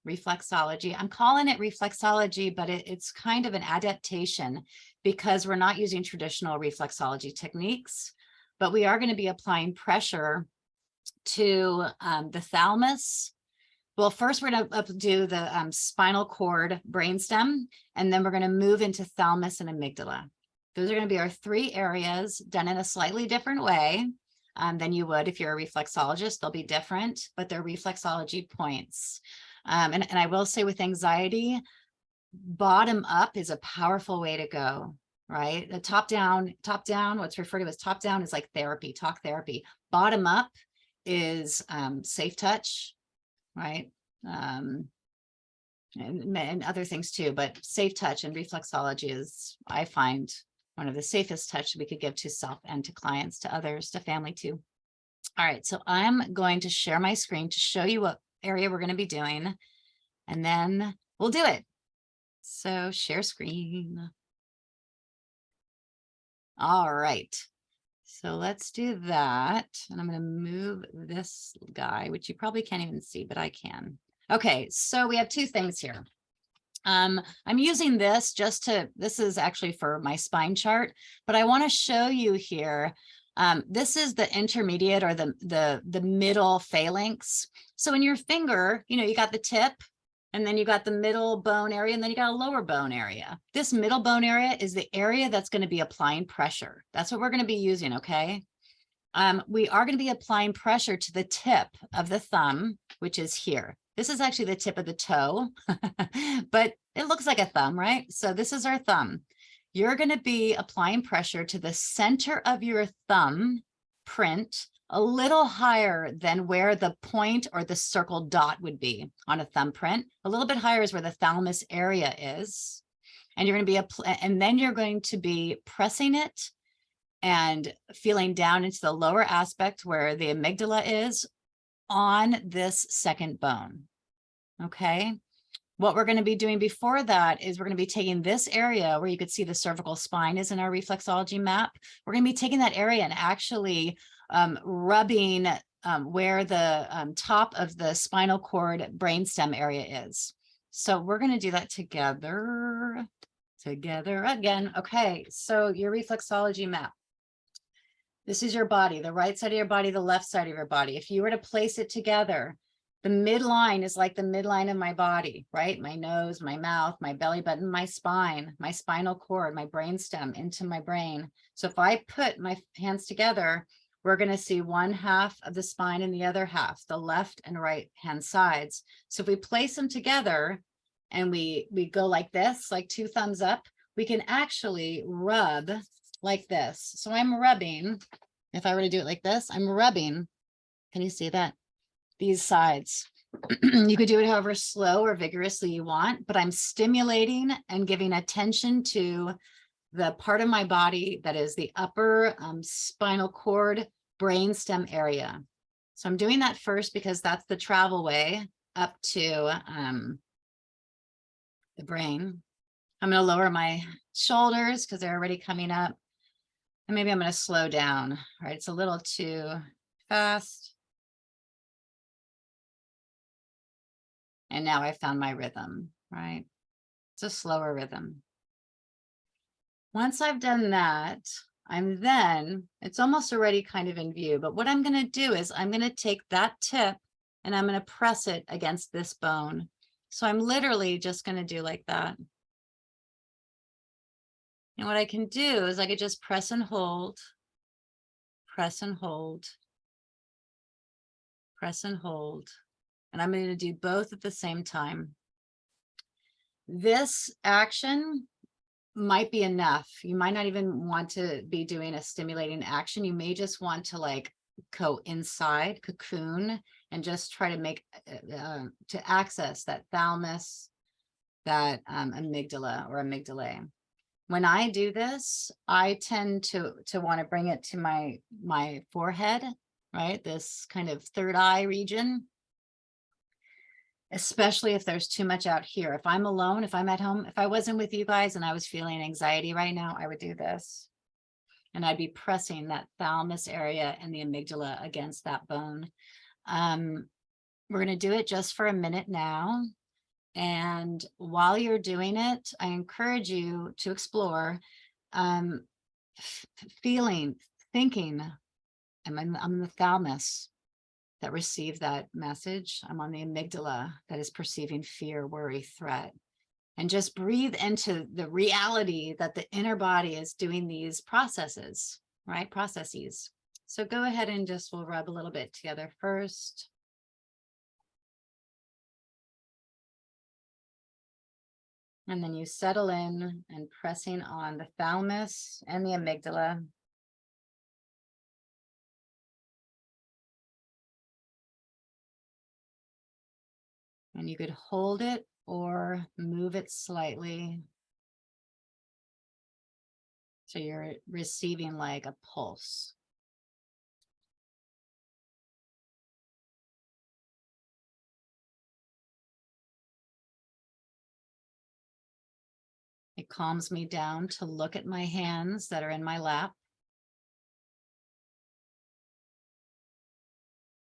reflexology. I'm calling it reflexology, but it's kind of an adaptation because we're not using traditional reflexology techniques, but we are going to be applying pressure to the thalamus. Well, first we're going to do the spinal cord brainstem, and then we're going to move into thalamus and amygdala. Those are going to be our three areas done in a slightly different way than you would if you're a reflexologist. They'll be different, but they're reflexology points. And I will say with anxiety, bottom up is a powerful way to go, right? The top down, what's referred to as top down is like therapy, talk therapy. Bottom up is safe touch, right? And other things too, but safe touch and reflexology is, I find, one of the safest touch we could give to self and to clients, to others, to family too. All right, so I'm going to share my screen to show you what area we're going to be doing, and then we'll do it. So share screen. All right. So let's do that. And I'm going to move this guy, which you probably can't even see, but I can. Okay, so we have two things here. I'm using this this is actually for my spine chart, but I want to show you here. This is the intermediate or the middle phalanx. So in your finger, you got the tip, and then you got the middle bone area, and then you got a lower bone area. This middle bone area is the area that's going to be applying pressure. That's what we're going to be using, okay? We are going to be applying pressure to the tip of the thumb, which is here. This is actually the tip of the toe, but it looks like a thumb, right? So this is our thumb. You're going to be applying pressure to the center of your thumb print, a little higher than where the point or the circle dot would be on a thumbprint. A little bit higher is where the thalamus area is. And you're going to be, and then you're going to be pressing it and feeling down into the lower aspect where the amygdala is on this second bone. Okay. What we're going to be doing before that is we're going to be taking this area where you could see the cervical spine is in our reflexology map. We're going to be taking that area and actually rubbing where the top of the spinal cord brainstem area is. So we're going to do that together again. Okay, so your reflexology map. This is your body, the right side of your body, the left side of your body. If you were to place it together, the midline is like the midline of my body, right? My nose, my mouth, my belly button, my spine, my spinal cord, my brainstem into my brain. So if I put my hands together, we're going to see one half of the spine and the other half, the left and right hand sides. So if we place them together and we go like this, like two thumbs up, we can actually rub like this. So I'm rubbing, if I were to do it like this, I'm rubbing, can you see that? These sides. You could do it however slow or vigorously you want, but I'm stimulating and giving attention to the part of my body that is the upper spinal cord brainstem area. So I'm doing that first because that's the travel way up to the brain. I'm going to lower my shoulders because they're already coming up. And maybe I'm going to slow down, right? It's a little too fast. And now I found my rhythm, right? It's a slower rhythm. Once I've done that, it's almost already kind of in view, but what I'm going to do is I'm going to take that tip and I'm going to press it against this bone. So I'm literally just going to do like that. And what I can do is I could just press and hold, press and hold, press and hold. And I'm going to do both at the same time. This action might be enough. You might not even want to be doing a stimulating action. You may just want to like go inside, cocoon, and just try to make, to access that thalamus, that amygdala or amygdala. When I do this, I tend to want to bring it to my forehead, right? This kind of third eye region. Especially if there's too much out here. If I'm alone, if I'm at home, if I wasn't with you guys and I was feeling anxiety right now, I would do this. And I'd be pressing that thalamus area and the amygdala against that bone. We're going to do it just for a minute now. And while you're doing it, I encourage you to explore feeling, thinking, I'm in the thalamus that received that message. I'm on the amygdala that is perceiving fear, worry, threat. And just breathe into the reality that the inner body is doing these processes, right? Processes. So go ahead and we'll rub a little bit together first. And then you settle in and pressing on the thalamus and the amygdala. And you could hold it or move it slightly. So you're receiving like a pulse. It calms me down to look at my hands that are in my lap.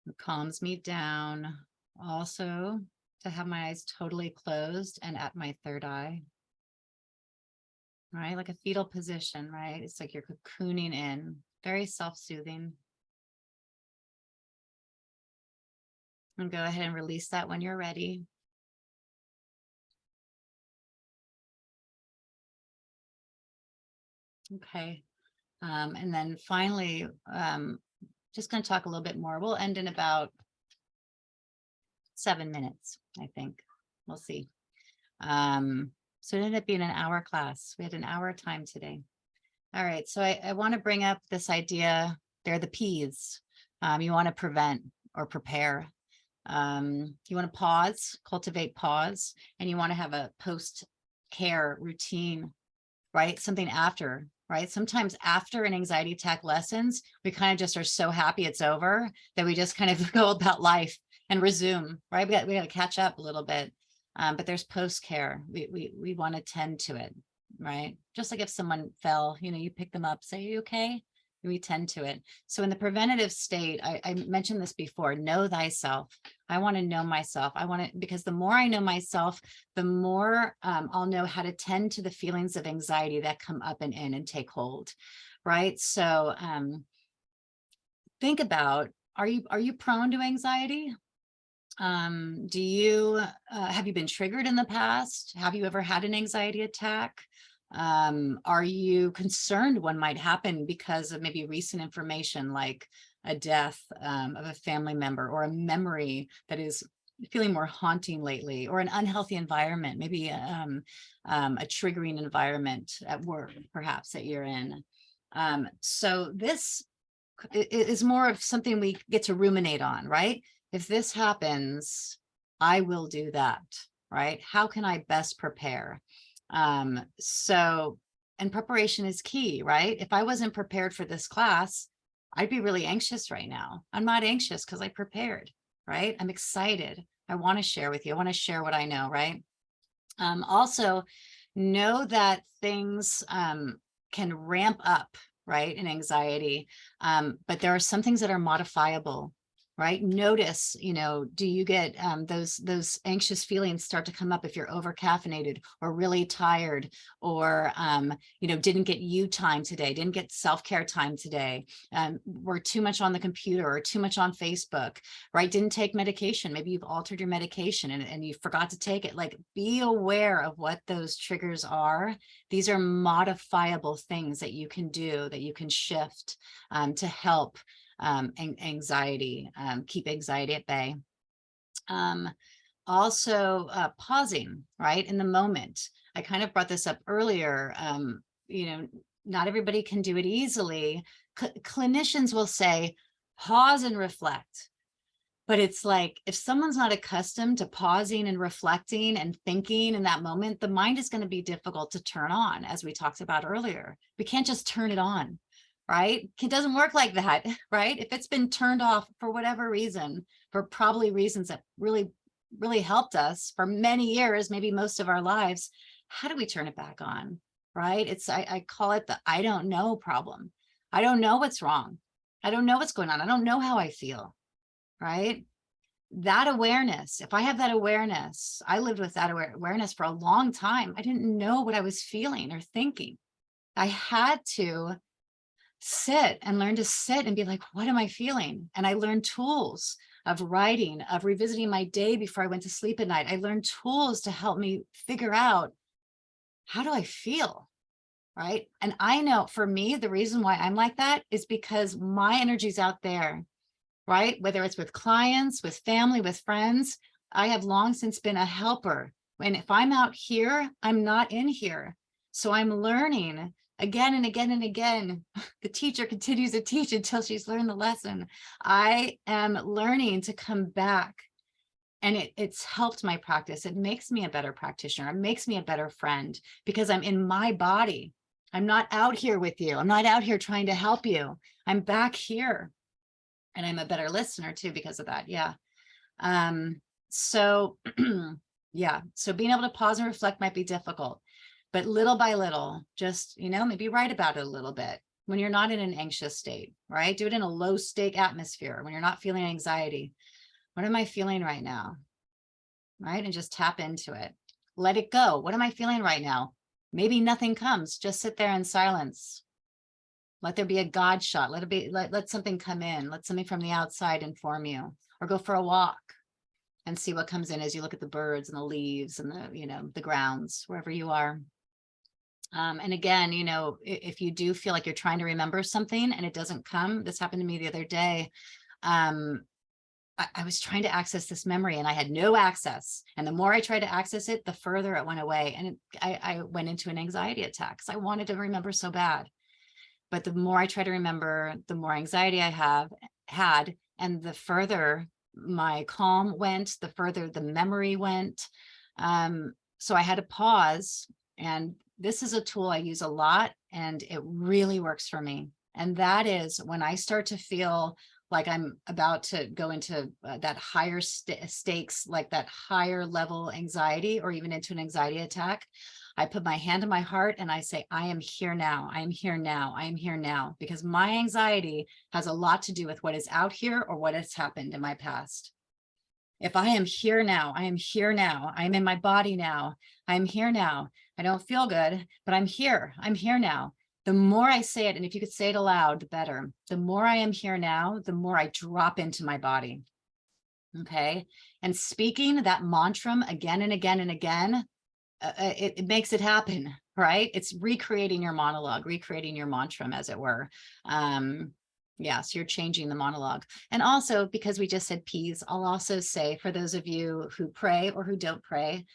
It calms me down also to have my eyes totally closed and at my third eye, right? Like a fetal position, right? It's like you're cocooning in, very self-soothing. And go ahead and release that when you're ready. Okay. And then finally, just going to talk a little bit more. We'll end in about 7 minutes, I think. We'll see. So it ended up being an hour class. We had an hour time today. All right. So I want to bring up this idea. They're the P's. You want to prevent or prepare. You want to pause, cultivate pause, and you want to have a post-care routine, right? Something after, right? Sometimes after an anxiety attack lessens, we kind of just are so happy it's over that we just kind of go about life and resume, right? We got to catch up a little bit. But there's post-care. We want to tend to it, right? Just like if someone fell, you pick them up, say, "Are you okay?" We tend to it. So in the preventative state, I mentioned this before, know thyself. I want to know myself. Because the more I know myself, the more I'll know how to tend to the feelings of anxiety that come up and in and take hold, right? So think about, are you prone to anxiety? Have you been triggered in the past? Have you ever had an anxiety attack? Are you concerned one might happen because of maybe recent information like a death of a family member, or a memory that is feeling more haunting lately, or an unhealthy environment, maybe a triggering environment at work, perhaps, that you're in? So this is more of something we get to ruminate on, right? If this happens, I will do that, right? How can I best prepare? And preparation is key, right? If I wasn't prepared for this class, I'd be really anxious right now. I'm not anxious because I prepared, right? I'm excited. I want to share with you. I want to share what I know, right? Also, know that things can ramp up, right, in anxiety, but there are some things that are modifiable, right? Notice, do you get those anxious feelings start to come up if you're over caffeinated or really tired, or didn't get you time today, didn't get self-care time today, were too much on the computer or too much on Facebook, right? Didn't take medication. Maybe you've altered your medication and you forgot to take it. Like, be aware of what those triggers are. These are modifiable things that you can do, that you can shift to help anxiety, keep anxiety at bay. Also pausing, right, in the moment. I kind of brought this up earlier. Not everybody can do it easily. Clinicians will say, pause and reflect. But it's like, if someone's not accustomed to pausing and reflecting and thinking in that moment, the mind is going to be difficult to turn on, as we talked about earlier. We can't just turn it on. Right? It doesn't work like that, right? If it's been turned off for whatever reason, for probably reasons that really, really helped us for many years, maybe most of our lives, how do we turn it back on, right? I call it the I don't know problem. I don't know what's wrong. I don't know what's going on. I don't know how I feel, right? That awareness, if I have that awareness, I lived with that awareness for a long time. I didn't know what I was feeling or thinking. I had to sit and learn to sit and be like, what am I feeling? And I learned tools of writing, of revisiting my day before I went to sleep at night. I learned tools to help me figure out, how do I feel? Right? And I know for me, the reason why I'm like that is because my energy's out there, right? Whether it's with clients, with family, with friends, I have long since been a helper. And if I'm out here, I'm not in here. So I'm learning again and again and again. The teacher continues to teach until she's learned the lesson. I am learning to come back, and it's helped my practice. It makes me a better practitioner. It makes me a better friend because I'm in my body. I'm not out here with you. I'm not out here trying to help you. I'm back here, and I'm a better listener too because of that. Yeah. So yeah. So being able to pause and reflect might be difficult. But little by little, just, maybe write about it a little bit when you're not in an anxious state, right? Do it in a low stake atmosphere when you're not feeling anxiety. What am I feeling right now? Right? And just tap into it. Let it go. What am I feeling right now? Maybe nothing comes. Just sit there in silence. Let there be a God shot. Let something come in. Let something from the outside inform you, or go for a walk and see what comes in as you look at the birds and the leaves and the grounds, wherever you are. And again, if you do feel like you're trying to remember something and it doesn't come, this happened to me the other day. I was trying to access this memory and I had no access. And the more I tried to access it, the further it went away. And I went into an anxiety attack because I wanted to remember so bad. But the more I try to remember, the more anxiety I had, and the further my calm went, the further the memory went. So I had to pause, and this is a tool I use a lot, and it really works for me. And that is when I start to feel like I'm about to go into that higher stakes, like that higher level anxiety, or even into an anxiety attack. I put my hand on my heart and I say, I am here now. I am here now. I am here now. Because my anxiety has a lot to do with what is out here or what has happened in my past. If I am here now, I am here now. I'm in my body now. I'm here now. I don't feel good, but I'm here. I'm here now. The more I say it, and if you could say it aloud, the better. The more I am here now, the more I drop into my body. Okay. And speaking that mantra again and again and again, it makes it happen, right? It's recreating your monologue, recreating your mantra, as it were. Yeah, so you're changing the monologue. And also, because we just said peas, I'll also say, for those of you who pray or who don't pray,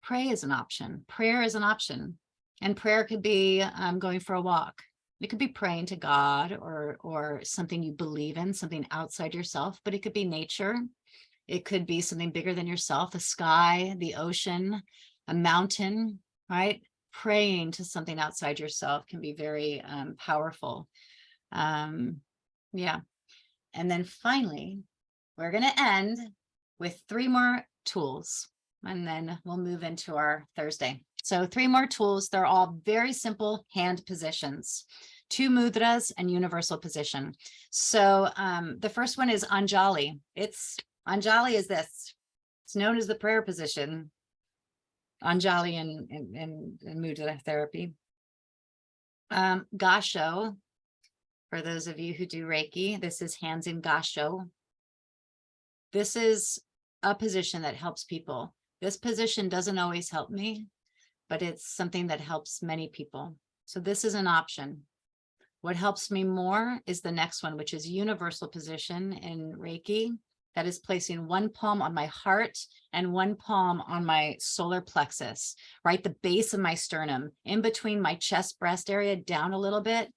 pray is an option. Prayer is an option. And prayer could be going for a walk. It could be praying to God or something you believe in, something outside yourself, but it could be nature. It could be something bigger than yourself, the sky, the ocean, a mountain, right? Praying to something outside yourself can be very powerful. Yeah. And then finally, we're going to end with 3 more tools, and then we'll move into our Thursday. So 3 more tools. They're all very simple hand positions, 2 mudras and universal position. So the first one is Anjali. Anjali is this. It's known as the prayer position. Anjali in mudra therapy. Gasho, for those of you who do Reiki, this is hands in gasho. This is a position that helps people. This position doesn't always help me, but it's something that helps many people. So this is an option. What helps me more is the next one, which is universal position in Reiki. That is placing 1 palm on my heart and 1 palm on my solar plexus, right? The base of my sternum, in between my chest breast area, down a little bit.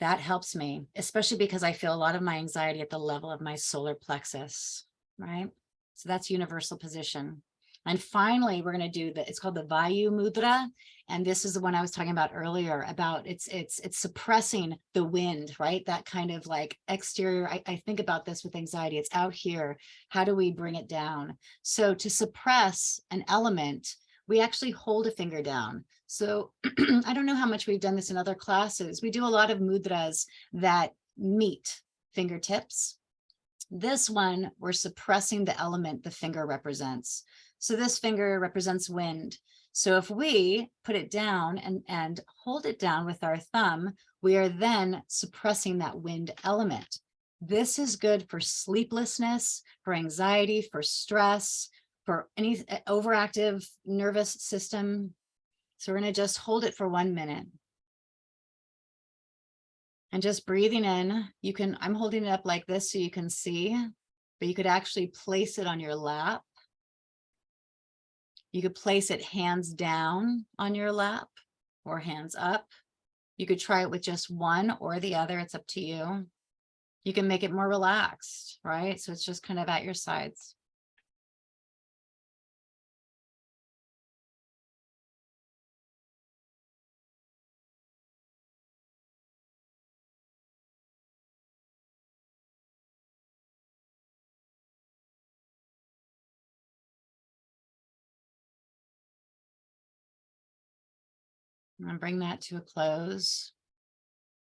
That helps me, especially because I feel a lot of my anxiety at the level of my solar plexus, right? So that's universal position. And finally, we're going to do it's called the Vayu Mudra. And this is the one I was talking about earlier, about it's suppressing the wind, right? That kind of like exterior. I think about this with anxiety. It's out here. How do we bring it down? So to suppress an element, we actually hold a finger down. So I don't know how much we've done this in other classes. We do a lot of mudras that meet fingertips. This one, we're suppressing the element the finger represents. So this finger represents wind. So if we put it down and hold it down with our thumb, we are then suppressing that wind element. This is good for sleeplessness, for anxiety, for stress, for any overactive nervous system. So we're going to just hold it for 1 minute. And just breathing in, I'm holding it up like this so you can see, but you could actually place it on your lap. You could place it hands down on your lap or hands up. You could try it with just one or the other. It's up to you. You can make it more relaxed, right? So it's just kind of at your sides. And bring that to a close.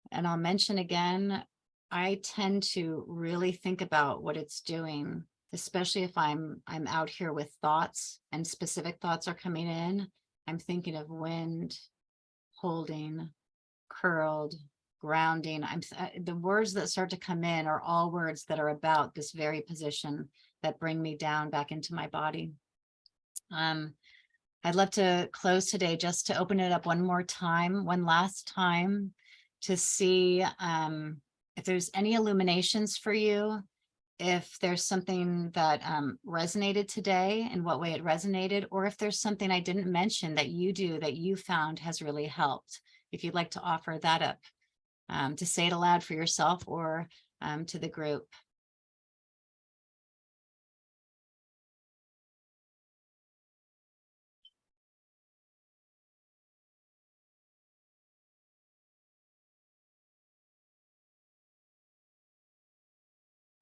And I'll mention again, I tend to really think about what it's doing, especially if I'm out here with thoughts and specific thoughts are coming in. I'm thinking of wind, holding, curled, grounding. The words that start to come in are all words that are about this very position that bring me down back into my body. I'd love to close today just to open it up one last time, to see if there's any illuminations for you, if there's something that resonated today and what way it resonated, or if there's something I didn't mention that you do that you found has really helped. If you'd like to offer that up, to say it aloud for yourself or to the group.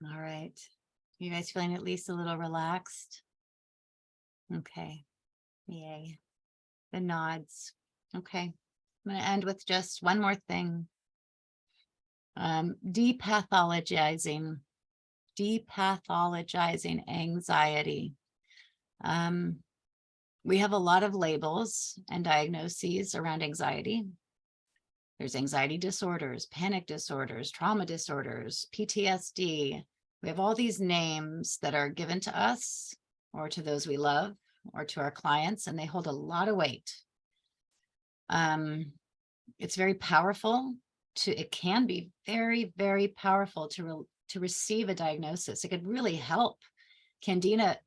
All right. You guys feeling at least a little relaxed? Okay. Yay. The nods. Okay. I'm going to end with just one more thing. Depathologizing anxiety. We have a lot of labels and diagnoses around anxiety. There's anxiety disorders, panic disorders, trauma disorders, PTSD. We have all these names that are given to us or to those we love or to our clients, and they hold a lot of weight. It's very powerful. It can be very, very powerful to receive a diagnosis. It could really help. Candida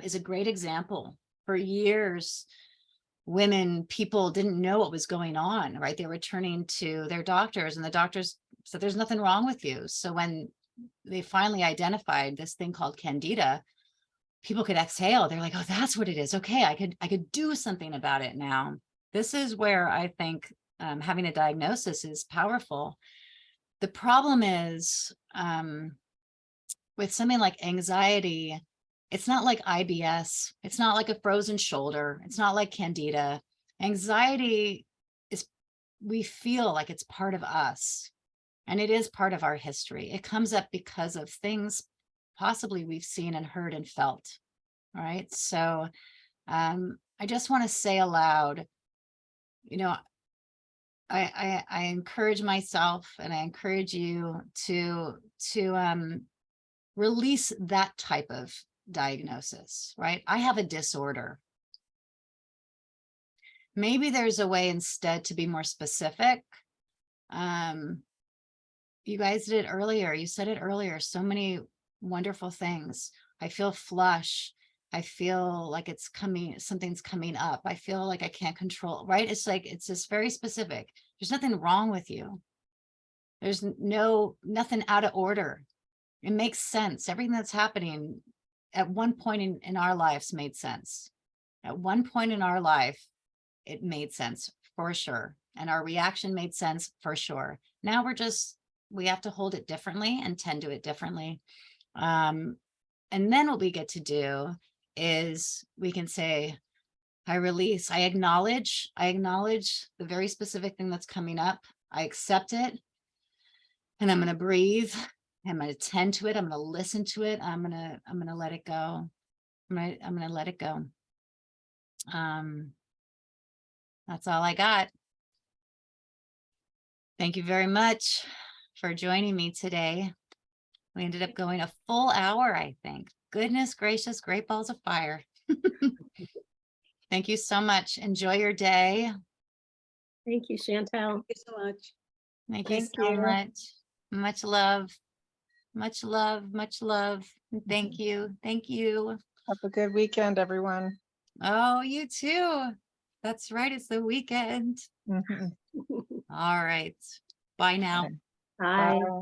is a great example. For years, people didn't know what was going on, right? They were turning to their doctors, and the doctors said, there's nothing wrong with you. So when they finally identified this thing called Candida, people could exhale. They're like, oh, that's what it is. Okay, I could do something about it now. This is where I think having a diagnosis is powerful. The problem is with something like anxiety, it's not like IBS. It's not like a frozen shoulder. It's not like Candida. Anxiety is, we feel like it's part of us, and it is part of our history. It comes up because of things possibly we've seen and heard and felt. All right. So I just want to say aloud, you know, I encourage myself and I encourage you to release that type of diagnosis, right? I have a disorder. Maybe there's a way instead to be more specific. You guys did it earlier. You said it earlier. So many wonderful things. I feel flush. I feel like it's coming, something's coming up. I feel like I can't control, right? It's like, it's just very specific. There's nothing wrong with you. There's nothing out of order. It makes sense. Everything that's happening at one point in our lives made sense. At one point in our life, it made sense for sure. And our reaction made sense for sure. Now we have to hold it differently and tend to it differently. And then what we get to do is we can say, I release, I acknowledge the very specific thing that's coming up. I accept it. And I'm going to breathe. I'm going to tend to it. I'm going to listen to it. I'm going to let it go. I'm going to let it go. That's all I got. Thank you very much for joining me today. We ended up going a full hour, I think. Goodness gracious, great balls of fire. Thank you so much. Enjoy your day. Thank you, Chantel. Thank you so much. Thank you Thank so you. much. Much love. Much love. Much love. Thank you. Thank you. Have a good weekend, everyone. Oh, you too. That's right. It's the weekend. Mhm. All right. Bye now. Bye. Bye.